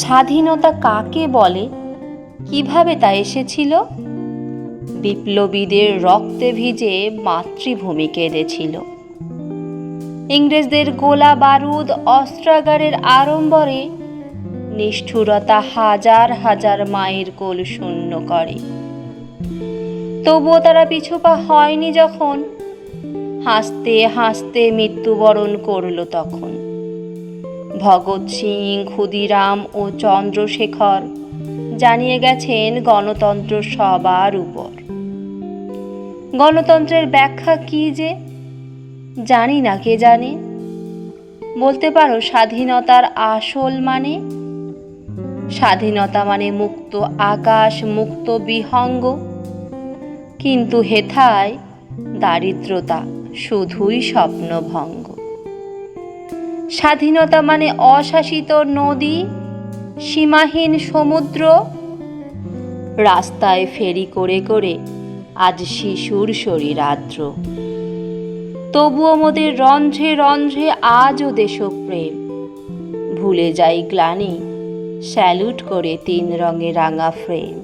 স্বাধীনতা কাকে বলে, কিভাবে তা এসেছিল? বিপ্লবীদের রক্তে ভিজে মাতৃভূমি কেঁদেছিল। ইংরেজদের গোলা বারুদ অস্ত্রাগারের আড়ম্বরে নিষ্ঠুরতা হাজার হাজার মায়ের কোল শূন্য করে। তবুও তারা পিছুপা হয়নি যখন, হাসতে হাসতে মৃত্যুবরণ করল তখন। ভগৎ সিং, ক্ষুদিরাম ও চন্দ্রশেখর জানিয়ে গেছেন গণতন্ত্র সবার উপর। গণতন্ত্রের ব্যাখ্যা কি যে জানি না, কে জানে? বলতে পারো স্বাধীনতার আসল মানে? স্বাধীনতা মানে মুক্ত আকাশ, মুক্ত বিহঙ্গ, কিন্তু হেথায় দারিদ্রতা শুধুই স্বপ্নভঙ্গ। স্বাধীনতা মানে অশাসিত নদী, সীমাহীন সমুদ্র, রাস্তায় ফেরি করে করে আজ শিশুর শরীর আর্দ্র। তবুও মোদের রন্ধ্রে রন্ধ্রে আজও দেশপ্রেম, ভুলে যাই গ্লানি, স্যালুট করে 3 রঙে রাঙা ফ্রেম।